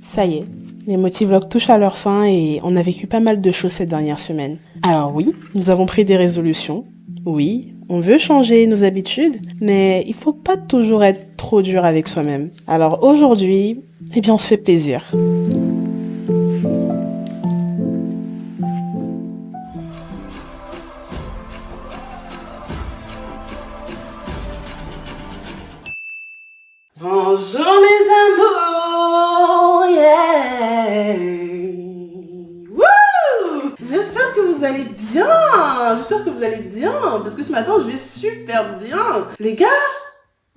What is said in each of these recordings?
Ça y est, les motivlogs touchent à leur fin et on a vécu pas mal de choses cette dernière semaine. Alors oui, nous avons pris des résolutions. Oui, on veut changer nos habitudes, mais il faut pas toujours être trop dur avec soi-même. Alors aujourd'hui, on se fait plaisir. Bonjour mes amours, yeah. Wouh! J'espère que vous allez bien, parce que ce matin je vais super bien. Les gars,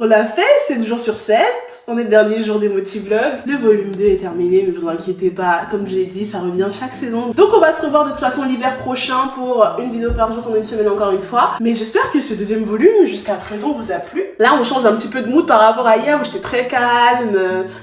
on l'a fait 7 jours sur 7, on est le dernier jour des motivlogs. Le volume 2 est terminé, mais vous inquiétez pas, comme je l'ai dit, ça revient chaque saison. Donc on va se revoir de toute façon l'hiver prochain pour une vidéo par jour pendant une semaine encore une fois. Mais j'espère que ce deuxième volume, jusqu'à présent, vous a plu. Là, on change un petit peu de mood par rapport à hier où j'étais très calme,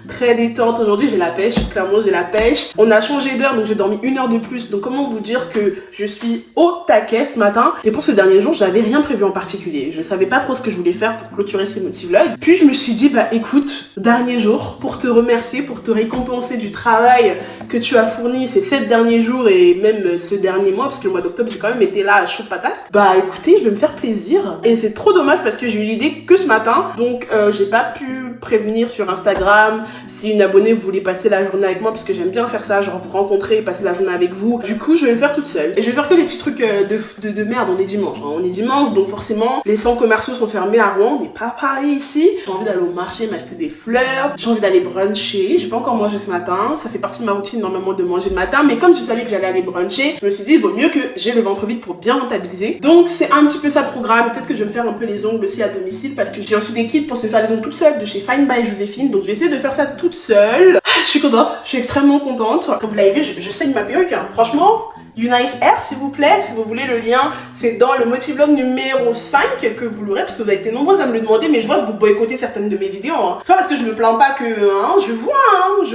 très détente. Aujourd'hui, j'ai la pêche, clairement j'ai la pêche. On a changé d'heure, donc j'ai dormi 1 heure de plus. Donc comment vous dire que je suis au taquet ce matin. Et pour ce dernier jour, j'avais rien prévu en particulier. Je savais pas trop ce que je voulais faire pour clôturer ces motivlogs. Puis je me suis dit, bah écoute, dernier jour, pour te remercier, pour te récompenser du travail que tu as fourni ces 7 derniers jours et même ce dernier mois, parce que le mois d'octobre, j'ai quand même été là à chaud patate. Bah écoutez, je vais me faire plaisir. Et c'est trop dommage parce que j'ai eu l'idée que ce matin. Donc j'ai pas pu prévenir sur Instagram si une abonnée voulait passer la journée avec moi, parce que j'aime bien faire ça, genre vous rencontrer et passer la journée avec vous. Du coup, je vais le faire toute seule. Et je vais faire que des petits trucs de merde. On est dimanche. On est dimanche, donc forcément, les centres commerciaux sont fermés à Rouen. On n'est pas pareil ici. J'ai envie d'aller au marché m'acheter des fleurs. J'ai envie d'aller bruncher. J'ai pas encore mangé ce matin. Ça fait partie de ma routine normalement de manger le matin. Mais comme je savais que j'allais aller bruncher, je me suis dit, il vaut mieux que j'ai le ventre vide pour bien rentabiliser. Donc c'est un petit peu ça le programme. Peut-être que je vais me faire un peu les ongles aussi à domicile parce que j'ai aussi des kits pour se faire les ongles toute seule de chez Fine by Joséphine. Donc je vais essayer de faire ça toute seule. Je suis contente. Je suis extrêmement contente. Comme vous l'avez vu, je saigne ma perruque. Hein. Franchement, Unice Air, s'il vous plaît, si vous voulez le lien, c'est dans le motivlog numéro 5 que vous l'aurez, parce que vous avez été nombreux à me le demander, mais je vois que vous boycottez certaines de mes vidéos. Hein. C'est pas parce que je me plains pas que, je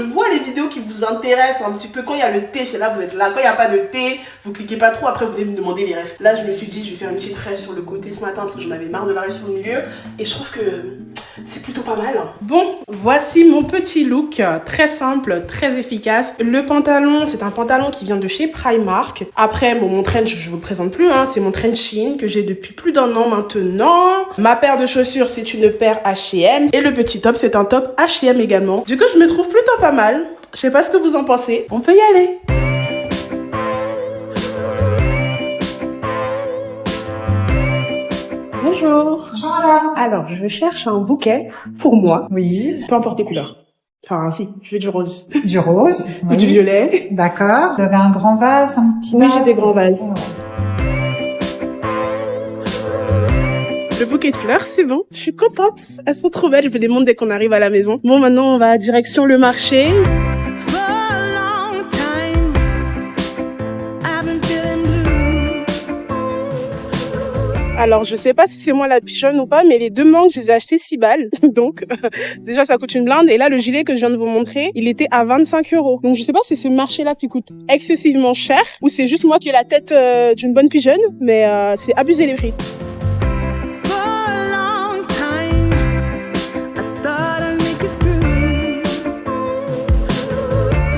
vois les vidéos qui vous intéressent un petit peu. Quand il y a le thé, c'est là, vous êtes là. Quand il n'y a pas de thé, vous cliquez pas trop, après vous allez me demander les refs. Là, je me suis dit, je vais faire une petite ref sur le côté ce matin, parce que j'en avais marre de la ref sur le milieu, et je trouve que c'est plutôt pas mal. Bon, voici mon petit look, très simple, très efficace. Le pantalon, c'est un pantalon qui vient de chez Primark. Après, bon, mon trench, je vous le présente plus, hein, c'est mon trench Shein que j'ai depuis plus d'1 an maintenant. Ma paire de chaussures, c'est une paire H&M. Et le petit top, c'est un top H&M également. Du coup, je me trouve plutôt pas mal. Je sais pas ce que vous en pensez. On peut y aller. Bonjour. Bonjour. Alors, je cherche un bouquet pour moi. Oui. Peu importe les couleurs. Enfin, si, je veux du rose. Du rose. Ou Oui. du violet. D'accord. Vous avez un grand vase, un petit Oui, vase? j'ai des grands vases. Ouais. Le bouquet de fleurs, c'est bon. Je suis contente. Elles sont trop belles. Je vais les monter dès qu'on arrive à la maison. Bon, maintenant, on va direction le marché. Alors, je sais pas si c'est moi la pigeonne ou pas, mais les 2 mangues, je les ai achetés 6 balles. Donc, déjà, ça coûte une blinde. Et là, le gilet que je viens de vous montrer, il était à 25 €. Donc, je sais pas si c'est ce marché-là qui coûte excessivement cher ou c'est juste moi qui ai la tête d'une bonne pigeonne, mais c'est abusé les prix.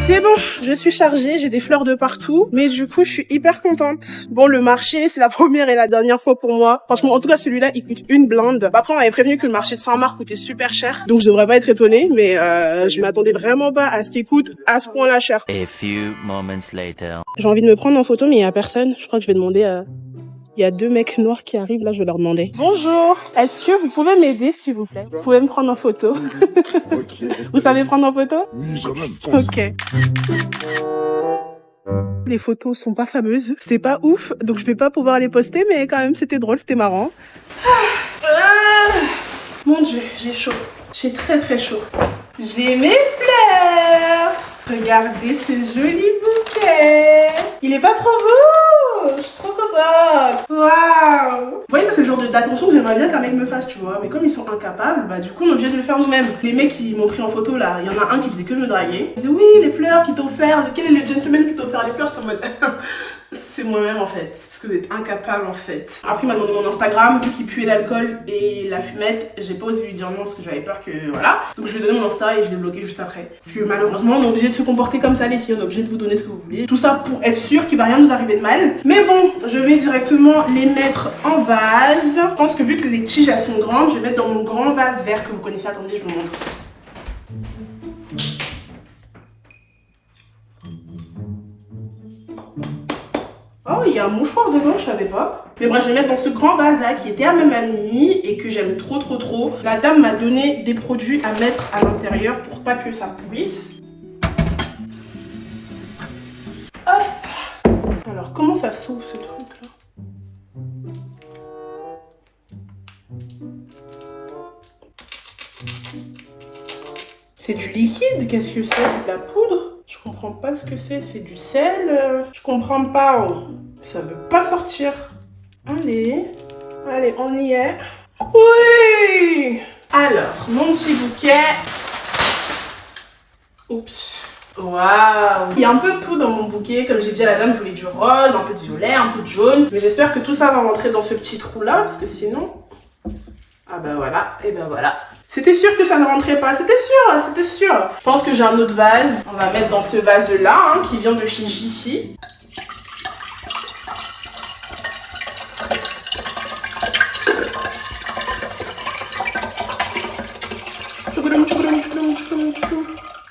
C'est bon, je suis chargée, j'ai des fleurs de partout, mais du coup, je suis hyper contente. Bon, le marché, c'est la première et la dernière fois pour moi. Franchement, en tout cas, celui-là, il coûte une blinde. Après, on m'avait prévenu que le marché de Saint-Marc coûtait super cher, donc je devrais pas être étonnée, mais je m'attendais vraiment pas à ce qu'il coûte à ce point-là cher. A few moments later. J'ai envie de me prendre en photo, mais il y a personne. Je crois que je vais demander il y a 2 mecs noirs qui arrivent, là, je vais leur demander. Bonjour, est-ce que vous pouvez m'aider, s'il vous plaît? Vous pouvez me prendre en photo? Ok. Vous savez prendre en photo? Oui, quand même. Ok. Les photos sont pas fameuses, c'est pas ouf, donc je vais pas pouvoir les poster, mais quand même c'était drôle, c'était marrant. Mon Dieu, j'ai chaud. J'ai très très chaud. J'ai mes fleurs. Regardez ce joli bouquet. Il est pas trop beau. Je suis trop contente. Waouh. Vous voyez, ça c'est le genre d'attention que j'aimerais bien qu'un mec me fasse, tu vois. Mais comme ils sont incapables, bah du coup on est obligé de le faire nous-mêmes. Les mecs qui m'ont pris en photo là, il y en a un qui faisait que me draguer. Il disait oui, les fleurs qui t'ont offert. Quel est le gentleman qui t'a offert les fleurs? J'étais en mode C'est moi-même en fait, parce que vous êtes incapable en fait. Après il m'a demandé mon Instagram, vu qu'il puait l'alcool et la fumette, j'ai pas osé lui dire non parce que j'avais peur que voilà. Donc je lui ai donné mon Insta et je l'ai bloqué juste après. Parce que malheureusement on est obligé de se comporter comme ça les filles, on est obligé de vous donner ce que vous voulez. Tout ça pour être sûr qu'il va rien nous arriver de mal. Mais bon, je vais directement les mettre en vase. Je pense que vu que les tiges elles sont grandes, je vais mettre dans mon grand vase vert que vous connaissez. Attendez, je vous montre. Oh, il y a un mouchoir dedans, je savais pas. Mais bref, je vais mettre dans ce grand vase là qui était à ma mamie et que j'aime trop. La dame m'a donné des produits à mettre à l'intérieur pour pas que ça pourrisse. Hop. Alors, comment ça s'ouvre ce truc là? C'est du liquide? Qu'est-ce que c'est? C'est de la poudre? Je comprends pas ce que c'est. C'est du sel? Je comprends pas. Oh. Ça veut pas sortir. Allez, on y est. Oui! Alors, mon petit bouquet. Oups. Waouh! Il y a un peu de tout dans mon bouquet. Comme j'ai dit à la dame, je voulais du rose, un peu de violet, un peu de jaune. Mais j'espère que tout ça va rentrer dans ce petit trou là, parce que sinon... Ah ben voilà, et ben voilà. C'était sûr que ça ne rentrait pas, c'était sûr. Je pense que j'ai un autre vase. On va mettre dans ce vase-là, hein, qui vient de chez Jiffy.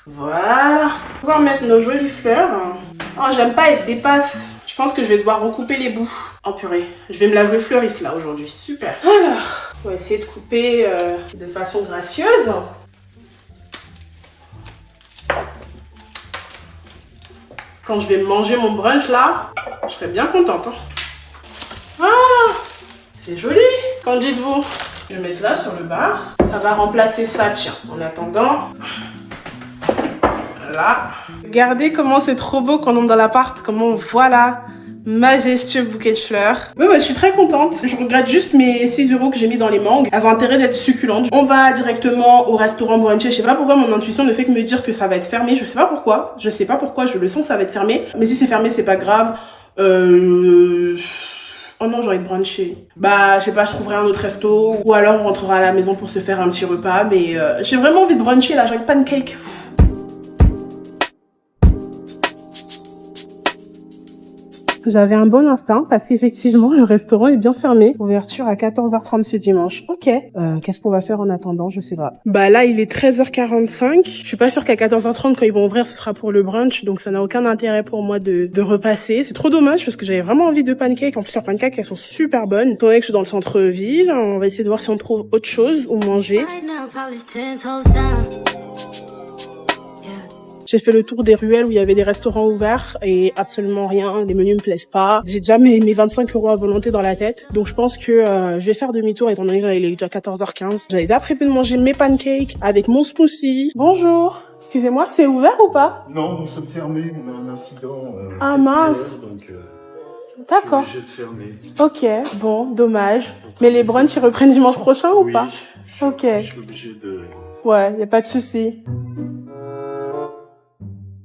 Voilà. On va mettre nos jolies fleurs. Oh, j'aime pas être dépasse. Je pense que je vais devoir recouper les bouts. Oh purée, je vais me la jouer fleuriste là aujourd'hui. Super. Alors, on va essayer de couper de façon gracieuse. Quand je vais manger mon brunch là, je serai bien contente. Hein. Ah, c'est joli. Qu'en dites-vous? Je vais mettre là sur le bar. Ça va remplacer ça, tiens. En attendant, là. Regardez comment c'est trop beau quand on est dans l'appart. Comment on voit là. Majestueux bouquet de fleurs. Ouais, je suis très contente. Je regrette juste mes 6 € que j'ai mis dans les mangues. Elles ont intérêt d'être succulentes. On va directement au restaurant bruncher. Je sais pas pourquoi mon intuition ne fait que me dire que ça va être fermé. Je sais pas pourquoi. Je le sens que ça va être fermé. Mais si c'est fermé, c'est pas grave. Oh non, j'ai envie de bruncher. Bah, je sais pas, je trouverai un autre resto. Ou alors on rentrera à la maison pour se faire un petit repas. Mais j'ai vraiment envie de bruncher là. J'ai envie de pancake. J'avais un bon instinct parce qu'effectivement, le restaurant est bien fermé. Ouverture à 14h30 ce dimanche. Ok. Qu'est-ce qu'on va faire en attendant? Je sais pas. Bah là, il est 13h45. Je suis pas sûre qu'à 14h30, quand ils vont ouvrir, ce sera pour le brunch. Donc ça n'a aucun intérêt pour moi de repasser. C'est trop dommage parce que j'avais vraiment envie de pancakes. En plus, leurs pancakes, elles sont super bonnes. Étant donné que je suis dans le centre-ville, on va essayer de voir si on trouve autre chose ou manger. J'ai fait le tour des ruelles où il y avait des restaurants ouverts et absolument rien, les menus me plaisent pas. J'ai déjà mes 25 € à volonté dans la tête. Donc je pense que je vais faire demi-tour étant donné qu'il est déjà 14h15. J'avais déjà prévu de manger mes pancakes avec mon smoothie. Bonjour. Excusez-moi, c'est ouvert ou pas? Non, nous sommes fermés, on a un incident. Ah mince. Donc, d'accord. Je suis obligé de fermer. Ok, bon, dommage. Mais les brunchs, ils reprennent dimanche prochain ou pas? Ok. Je suis obligé de... Ouais, y a pas de souci.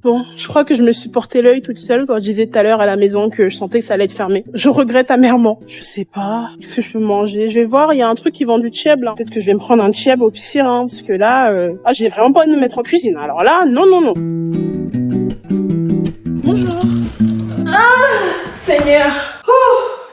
Bon, je crois que je me suis porté l'œil toute seule quand je disais tout à l'heure à la maison que je sentais que ça allait être fermé. Je regrette amèrement. Je sais pas, qu'est-ce que je peux manger? Je vais voir, il y a un truc qui vend du tchèb là. Peut-être que je vais me prendre un tchèb au pire, hein, parce que là, j'ai vraiment pas envie de me mettre en cuisine. Alors là, non. Bonjour. Ah, Seigneur.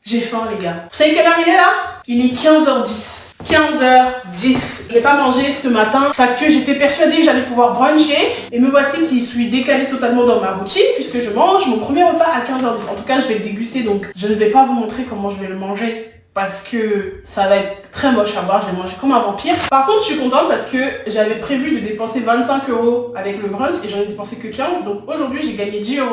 J'ai faim les gars. Vous savez quelle heure il est là? Il est 15h10. 15h10. Je n'ai pas mangé ce matin parce que j'étais persuadée que j'allais pouvoir bruncher. Et me voici qui suis décalée totalement dans ma routine puisque je mange mon premier repas à 15h10. En tout cas, je vais le déguster donc je ne vais pas vous montrer comment je vais le manger parce que ça va être très moche à voir. Je vais manger comme un vampire. Par contre, je suis contente parce que j'avais prévu de dépenser 25 € avec le brunch et j'en ai dépensé que 15. Donc aujourd'hui, j'ai gagné 10 €.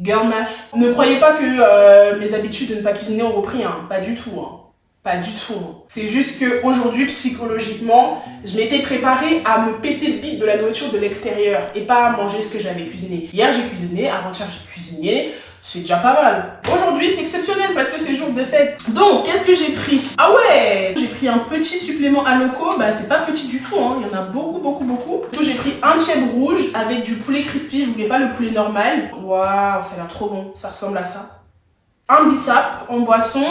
Girl math. Ne croyez pas que mes habitudes de ne pas cuisiner ont repris, hein. Pas du tout, hein. Pas du tout. Hein. C'est juste que aujourd'hui, psychologiquement, je m'étais préparée à me péter le bide de la nourriture de l'extérieur et pas à manger ce que j'avais cuisiné. Hier, j'ai cuisiné, avant-hier, j'ai cuisiné. C'est déjà pas mal. Aujourd'hui, c'est exceptionnel parce que c'est jour de fête. Donc, qu'est-ce que j'ai pris? Ah ouais! J'ai pris un petit supplément à loco. Bah, c'est pas petit du tout, hein. Il y en a beaucoup. Donc, j'ai pris un tchèb rouge avec du poulet crispy. Je voulais pas le poulet normal. Waouh, ça a l'air trop bon. Ça ressemble à ça. un bissap en boisson,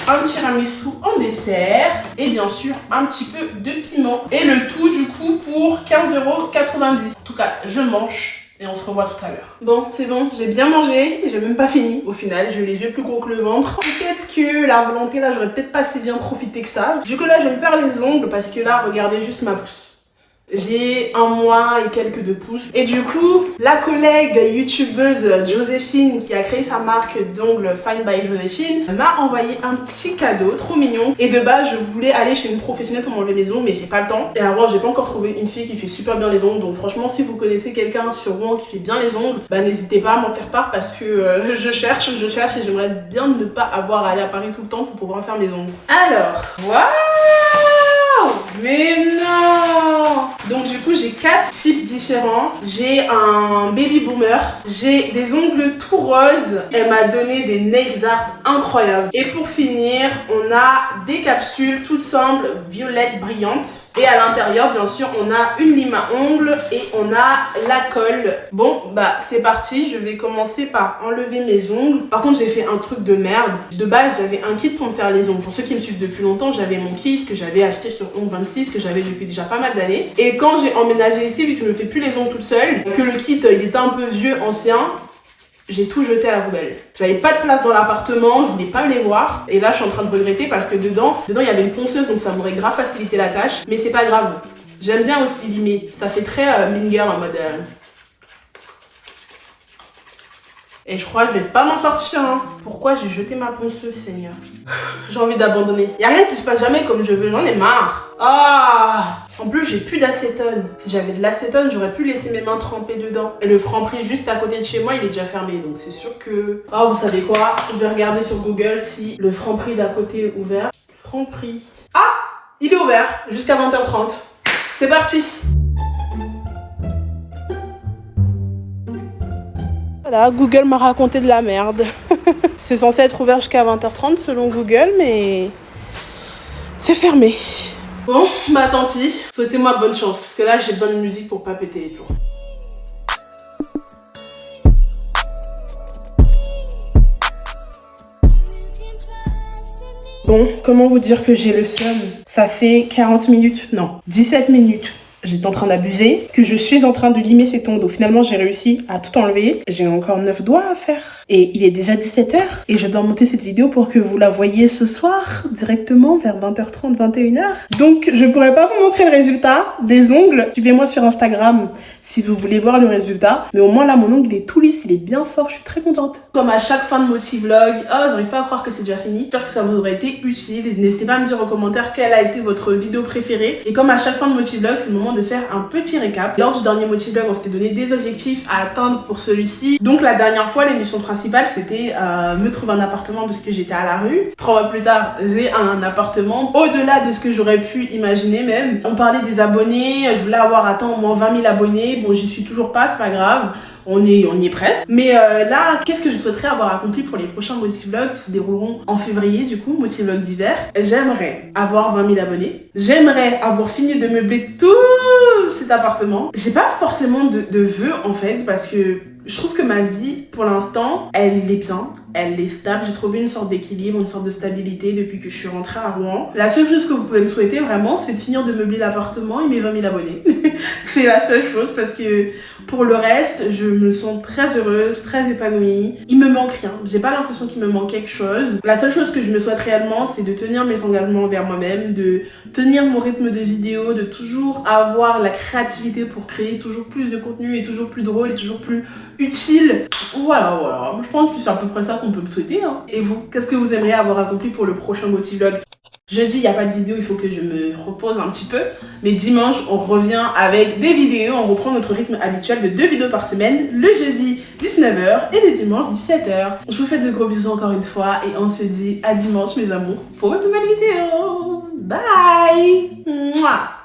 un tiramisu en dessert et bien sûr un petit peu de piment. Et le tout du coup pour 15,90 €. En tout cas, je mange. Et on se revoit tout à l'heure. Bon, c'est bon, j'ai bien mangé, j'ai même pas fini. Au final, j'ai eu les yeux plus gros que le ventre. Peut-être que la volonté là, j'aurais peut-être pas assez bien profité que ça. Du coup là, je vais me faire les ongles parce que là, regardez juste ma pousse. J'ai 1 mois et quelques de pouces. Et du coup, la collègue youtubeuse Joséphine qui a créé sa marque d'ongles Fine by Joséphine m'a envoyé un petit cadeau trop mignon. Et de base, je voulais aller chez une professionnelle pour m'enlever mes ongles, mais j'ai pas le temps. Et avant, j'ai pas encore trouvé une fille qui fait super bien les ongles. Donc franchement, si vous connaissez quelqu'un sur Rouen qui fait bien les ongles, bah n'hésitez pas à m'en faire part parce que je cherche et j'aimerais bien ne pas avoir à aller à Paris tout le temps pour pouvoir faire mes ongles. Alors, waouh! Mais non! Donc du coup j'ai 4 types différents. J'ai un baby boomer, j'ai des ongles tout roses. Elle m'a donné des nail art incroyables. Et pour finir, on a des capsules toutes simples, violettes brillantes. Et à l'intérieur, bien sûr, on a une lime à ongles et on a la colle. Bon, bah c'est parti. Je vais commencer par enlever mes ongles. Par contre, j'ai fait un truc de merde. De base, j'avais un kit pour me faire les ongles. Pour ceux qui me suivent depuis longtemps, j'avais mon kit que j'avais acheté sur Ongle26, que j'avais depuis déjà pas mal d'années. Et quand j'ai emménagé ici, vu que je me fais plus les ongles toute seule, que le kit, il était un peu vieux, ancien, j'ai tout jeté à la poubelle. J'avais pas de place dans l'appartement, je voulais pas les voir. Et là, je suis en train de regretter parce que dedans, il y avait une ponceuse, donc ça m'aurait grave facilité la tâche. Mais c'est pas grave. J'aime bien aussi limer. Ça fait très Minger en mode... Et je crois que je vais pas m'en sortir. Hein. Pourquoi j'ai jeté ma ponceuse, Seigneur? J'ai envie d'abandonner. Y a rien qui se passe jamais comme je veux, j'en ai marre. Ah! En plus, j'ai plus d'acétone. Si j'avais de l'acétone, j'aurais pu laisser mes mains trempées dedans. Et le Franprix juste à côté de chez moi, il est déjà fermé. Donc c'est sûr que... Oh, vous savez quoi? Je vais regarder sur Google si le Franprix d'à côté est ouvert. Franprix. Ah! Il est ouvert jusqu'à 20h30. C'est parti! Voilà, Google m'a raconté de la merde. C'est censé être ouvert jusqu'à 20h30 selon Google, mais c'est fermé. Bon, bah tant pis. Souhaitez-moi bonne chance, parce que là j'ai besoin de musique pour pas péter les plombs. Bon, comment vous dire que j'ai le seum? Ça fait 40 minutes, non, 17 minutes. J'étais en train d'abuser, que je suis en train de limer ces ongles. Donc finalement, j'ai réussi à tout enlever. J'ai encore 9 doigts à faire. Et il est déjà 17h. Et je dois monter cette vidéo pour que vous la voyiez ce soir, directement vers 20h30, 21h. Donc, je pourrais pas vous montrer le résultat des ongles. Suivez-moi sur Instagram si vous voulez voir le résultat. Mais au moins là, mon ongle, il est tout lisse, il est bien fort. Je suis très contente. Comme à chaque fin de motivlog, j'arrive pas à croire que c'est déjà fini. J'espère que ça vous aurait été utile. N'hésitez pas à me dire en commentaire quelle a été votre vidéo préférée. Et comme à chaque fin de motivlog, c'est le moment de faire un petit récap. Lors du dernier motivlog, on s'était donné des objectifs à atteindre pour celui-ci. Donc la dernière fois, l'émission principale, c'était me trouver un appartement parce que j'étais à la rue. 3 mois plus tard, j'ai un appartement au-delà de ce que j'aurais pu imaginer même. On parlait des abonnés, je voulais avoir atteint au moins 20 000 abonnés. Bon, j'y suis toujours pas, c'est pas grave. On y est presque. Mais là, qu'est-ce que je souhaiterais avoir accompli pour les prochains motivlogs qui se dérouleront en février, du coup, motivlog d'hiver? J'aimerais avoir 20 000 abonnés. J'aimerais avoir fini de meubler tout cet appartement. J'ai pas forcément de vœux, en fait, parce que je trouve que ma vie, pour l'instant, elle est bien. Elle est stable, j'ai trouvé une sorte d'équilibre, une sorte de stabilité depuis que je suis rentrée à Rouen. La seule chose que vous pouvez me souhaiter vraiment, c'est de finir de meubler l'appartement et mes 20 000 abonnés. C'est la seule chose parce que pour le reste, je me sens très heureuse, très épanouie. Il me manque rien, j'ai pas l'impression qu'il me manque quelque chose. La seule chose que je me souhaite réellement, c'est de tenir mes engagements envers moi-même, de tenir mon rythme de vidéo, de toujours avoir la créativité pour créer toujours plus de contenu et toujours plus drôle et toujours plus utile. Voilà. Je pense que c'est à peu près ça qu'on peut me souhaiter. Hein. Et vous, qu'est-ce que vous aimeriez avoir accompli pour le prochain motivlog? Jeudi, il n'y a pas de vidéo, il faut que je me repose un petit peu. Mais dimanche, on revient avec des vidéos. On reprend notre rythme habituel de 2 vidéos par semaine. Le jeudi, 19h et le dimanche, 17h. Je vous fais de gros bisous encore une fois. Et on se dit à dimanche, mes amours, pour une nouvelle vidéo. Bye! Mouah.